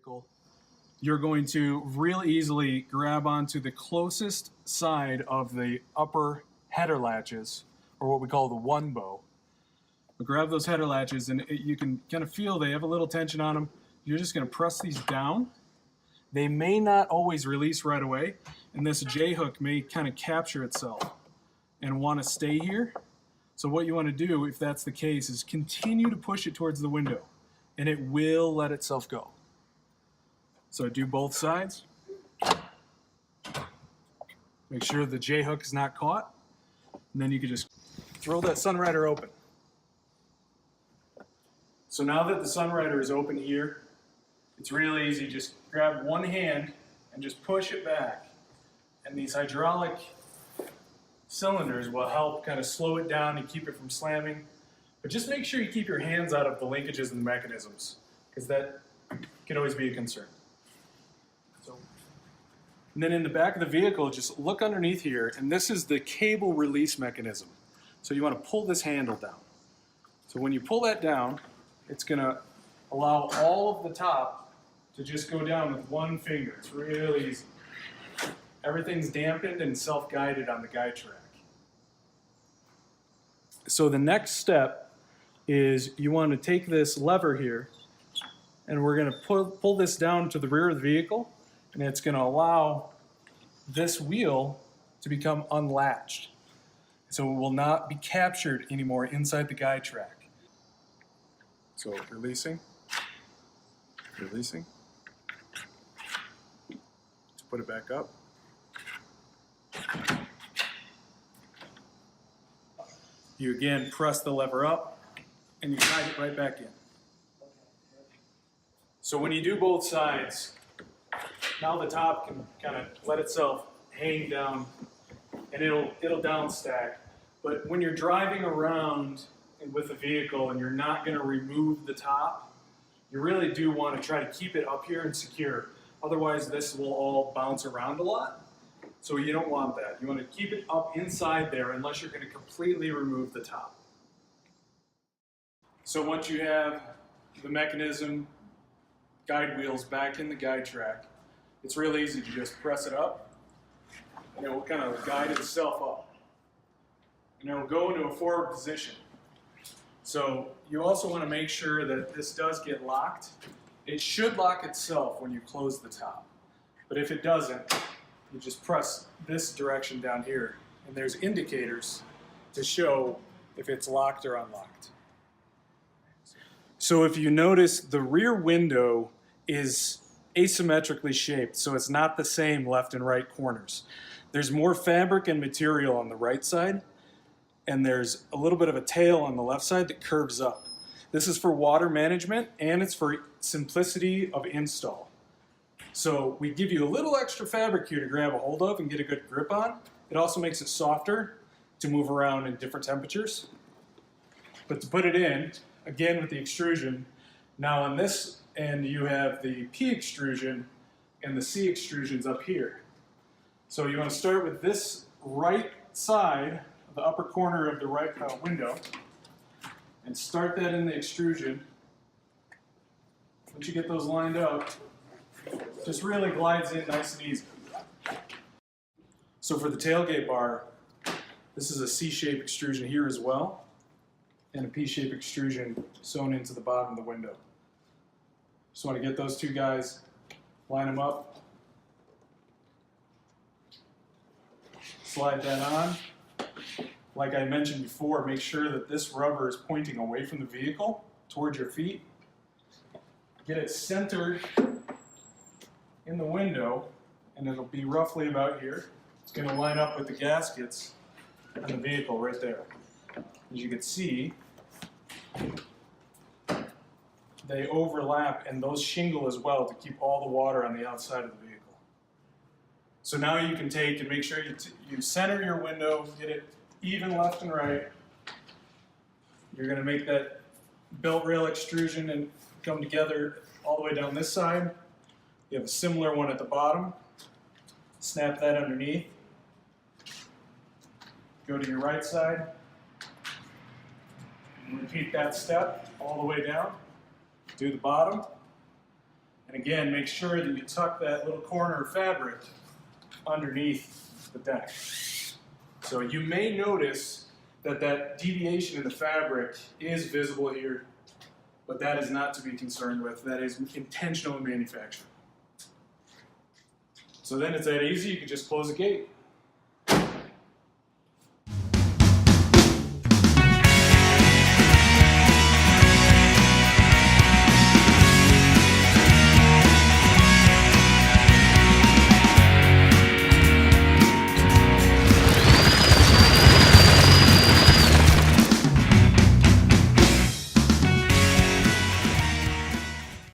vehicle, you're going to real easily grab onto the closest side of the upper header latches, or what we call the one bow. But grab those header latches and you can kind of feel they have a little tension on them. You're just going to press these down. They may not always release right away, and this J-hook may kind of capture itself and want to stay here. So what you want to do, if that's the case, is continue to push it towards the window, and it will let itself go. So do both sides. Make sure the J-hook is not caught, and then you can just throw that Sunrider open. So now that the Sunrider is open here, it's really easy. Just grab one hand and just push it back. And these hydraulic cylinders will help kind of slow it down and keep it from slamming. But just make sure you keep your hands out of the linkages and the mechanisms, because that can always be a concern. And then in the back of the vehicle, just look underneath here, and this is the cable release mechanism. So you want to pull this handle down. So when you pull that down, it's going to allow all of the top to just go down with one finger. It's really easy. Everything's dampened and self-guided on the guide track. So the next step is you want to take this lever here, and we're going to pull this down to the rear of the vehicle, and it's going to allow this wheel to become unlatched. So it will not be captured anymore inside the guide track. So releasing, releasing. Let's put it back up. You again press the lever up and you guide it right back in. So when you do both sides, now the top can kind of let itself hang down and it'll down stack. But when you're driving around with a vehicle and you're not going to remove the top, you really do want to try to keep it up here and secure. Otherwise this will all bounce around a lot. So you don't want that. You want to keep it up inside there unless you're going to completely remove the top. So once you have the mechanism, guide wheels back in the guide track, it's really easy to just press it up and it will kind of guide itself up. And it will go into a forward position. So you also want to make sure that this does get locked. It should lock itself when you close the top. But if it doesn't, you just press this direction down here, and there's indicators to show if it's locked or unlocked. So if you notice, the rear window is asymmetrically shaped, so it's not the same left and right corners. There's more fabric and material on the right side, and there's a little bit of a tail on the left side that curves up. This is for water management, and it's for simplicity of install. So we give you a little extra fabric here to grab a hold of and get a good grip on. It also makes it softer to move around in different temperatures. But to put it in, again with the extrusion, now on this end you have the P extrusion and the C extrusions up here. So you want to start with this right side of the upper corner of the right window and start that in the extrusion. Once you get those lined up, just really glides in nice and easy. So for the tailgate bar, this is a C-shape extrusion here as well, and a P-shape extrusion sewn into the bottom of the window. Just want to get those two guys, line them up, slide that on. Like I mentioned before, make sure that this rubber is pointing away from the vehicle towards your feet. Get it centered in the window, and it'll be roughly about here. It's going to line up with the gaskets on the vehicle right there. As you can see, they overlap, and those shingle as well to keep all the water on the outside of the vehicle. So now you can take and make sure you center your window, get it even left and right. You're going to make that belt rail extrusion and come together all the way down this side. You have a similar one at the bottom. Snap that underneath. Go to your right side. And repeat that step all the way down. Do the bottom. And again, make sure that you tuck that little corner of fabric underneath the deck. So you may notice that that deviation in the fabric is visible here, but that is not to be concerned with. That is intentional in manufacturing. So then it's that easy, you can just close the gate.